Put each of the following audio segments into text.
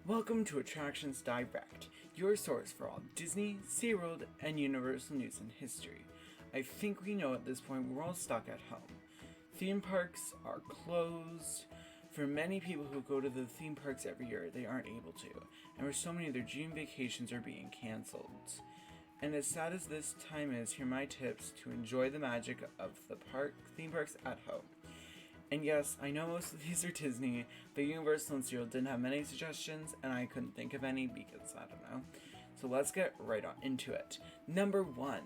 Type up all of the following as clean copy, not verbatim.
Welcome to Attractions Direct, your source for all Disney, SeaWorld, and Universal news and history. I think we know at this point we're all stuck at home. Theme parks are closed. For many people who go to the theme parks every year, they aren't able to, and for so many of their dream vacations are being cancelled. And as sad as this time is, here are my tips to enjoy the magic of the theme parks at home. And yes, I know most of these are Disney, but Universal and SeaWorld didn't have many suggestions, and I couldn't think of any because I don't know. So let's get right on into it. Number 1.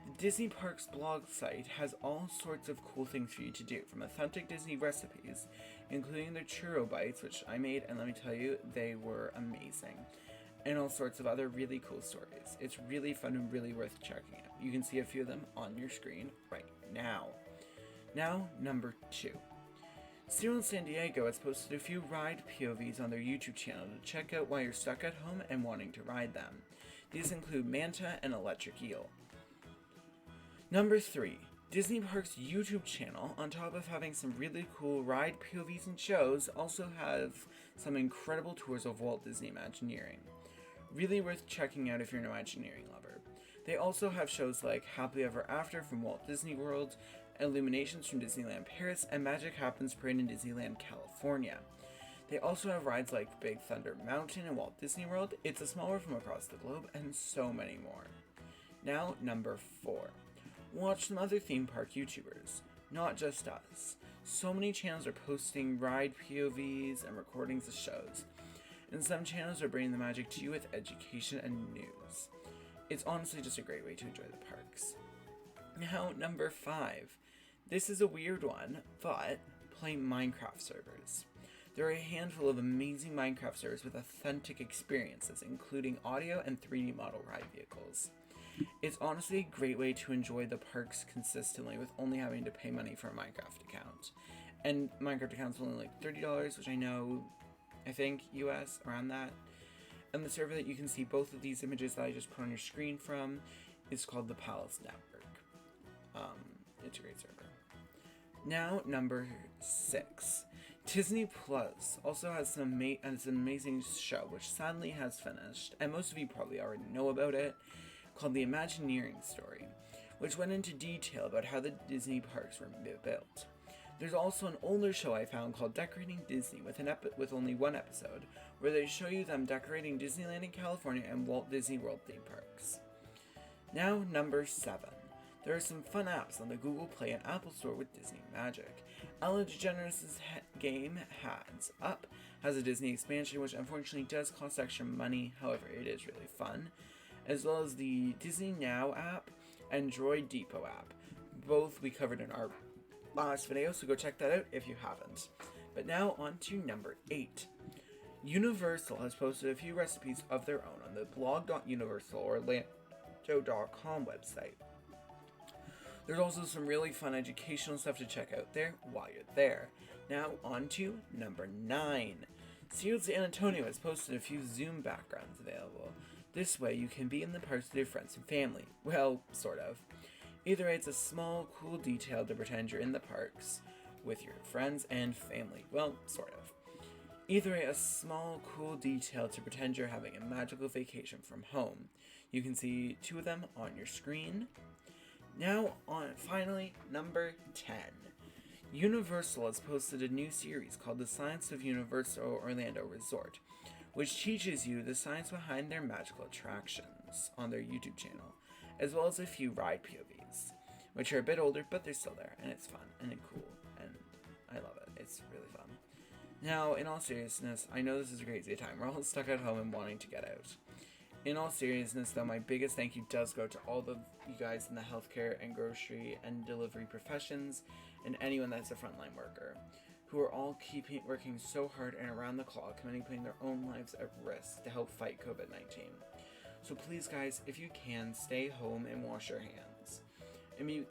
The Disney Parks blog site has all sorts of cool things for you to do, from authentic Disney recipes, including their churro bites, which I made, and let me tell you, they were amazing, and all sorts of other really cool stories. It's really fun and really worth checking out. You can see a few of them on your screen right now. Now, number 2. SeaWorld San Diego has posted a few ride POVs on their YouTube channel to check out while you're stuck at home and wanting to ride them. These include Manta and Electric Eel. Number 3. Disney Parks YouTube channel, on top of having some really cool ride POVs and shows, also have some incredible tours of Walt Disney Imagineering. Really worth checking out if you're an Imagineering lover. They also have shows like Happily Ever After from Walt Disney World, Illuminations from Disneyland Paris, and Magic Happens Parade in Disneyland California. They also have rides like Big Thunder Mountain in Walt Disney World, It's a Small World from Across the Globe, and so many more. Now, number 4. Watch some other theme park YouTubers, not just us. So many channels are posting ride POVs and recordings of shows, and some channels are bringing the magic to you with education and news. It's honestly just a great way to enjoy the parks. Now, number 5. This is a weird one, but play Minecraft servers. There are a handful of amazing Minecraft servers with authentic experiences, including audio and 3D model ride vehicles. It's honestly a great way to enjoy the parks consistently with only having to pay money for a Minecraft account. And Minecraft accounts are only like $30, which I think US, around that. And the server that you can see both of these images that I just put on your screen from is called the Palace Network. It's a great server. Now, number 6. Disney Plus also has an amazing show, which sadly has finished, and most of you probably already know about it, called The Imagineering Story, which went into detail about how the Disney parks were built. There's also an older show I found called Decorating Disney with only one episode, where they show you them decorating Disneyland in California and Walt Disney World theme parks. Now, number 7. There are some fun apps on the Google Play and Apple Store with Disney Magic. Ellen DeGeneres' game Hands Up has a Disney expansion, which unfortunately does cost extra money, however it is really fun, as well as the Disney Now app and Droid Depot app. Both we covered in our last video, so go check that out if you haven't. But now on to number 8. Universal has posted a few recipes of their own on the blog.universalorlando.com website. There's also some really fun educational stuff to check out there while you're there. Now on to number 9. SeaWorld San Antonio has posted a few Zoom backgrounds available. This way you can be in the parks with your friends and family. Well, sort of. Either way, it's a small, cool detail to pretend you're in the parks with your friends and family. Well, sort of. Either way, a small, cool detail to pretend you're having a magical vacation from home. You can see 2 of them on your screen. Now, finally, number 10. Universal has posted a new series called The Science of Universal Orlando Resort, which teaches you the science behind their magical attractions on their YouTube channel, as well as a few ride POVs, which are a bit older, but they're still there, and it's fun and cool, and I love it. It's really fun. Now, in all seriousness, I know this is a crazy time. We're all stuck at home and wanting to get out. In all seriousness, though, my biggest thank you does go to all of you guys in the healthcare and grocery and delivery professions, and anyone that's a frontline worker, who are all working so hard and around the clock, many putting their own lives at risk to help fight COVID-19. So please, guys, if you can, stay home and wash your hands. And maybe with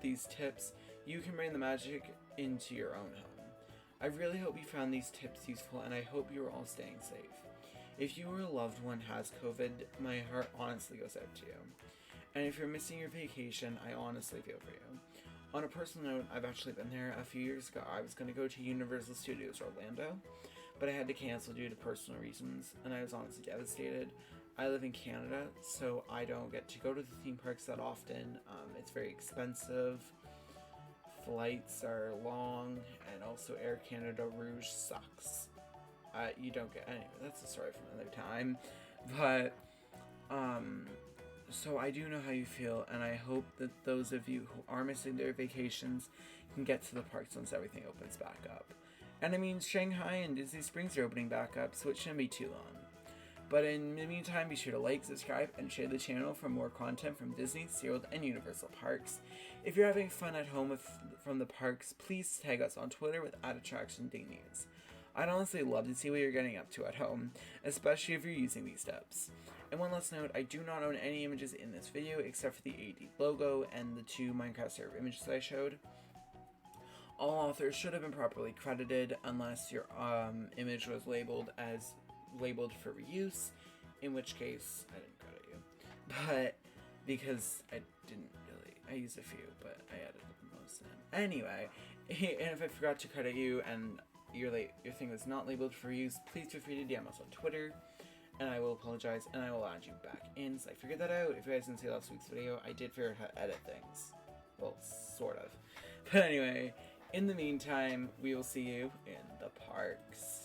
these tips, you can bring the magic into your own home. I really hope you found these tips useful, and I hope you are all staying safe. If you or a loved one has COVID, my heart honestly goes out to you. And if you're missing your vacation, I honestly feel for you. On a personal note, I've actually been there a few years ago. I was going to go to Universal Studios Orlando, but I had to cancel due to personal reasons, and I was honestly devastated. I live in Canada, so I don't get to go to the theme parks that often. It's very expensive. Flights are long, and also Air Canada Rouge sucks. You don't get anyway. That's a story for another time, but so I do know how you feel, and I hope that those of you who are missing their vacations can get to the parks once everything opens back up. And I mean, Shanghai and Disney Springs are opening back up, so it shouldn't be too long. But in the meantime, be sure to like, subscribe, and share the channel for more content from Disney, SeaWorld, and Universal Parks. If you're having fun at home from the parks, please tag us on Twitter with @AttractionDayNews. I'd honestly love to see what you're getting up to at home, especially if you're using these steps. And one last note, I do not own any images in this video except for the AD logo and the 2 Minecraft server images I showed. All authors should have been properly credited unless your image was labeled for reuse, in which case I didn't credit you. But because I used a few, but I added the most in. Anyway, and if I forgot to credit you and your thing was not labeled for use, please feel free to DM us on Twitter, and I will apologize, and I will add you back in, so I figured that out. If you guys didn't see last week's video, I did figure out how to edit things. Well, sort of. But anyway, in the meantime, we will see you in the parks.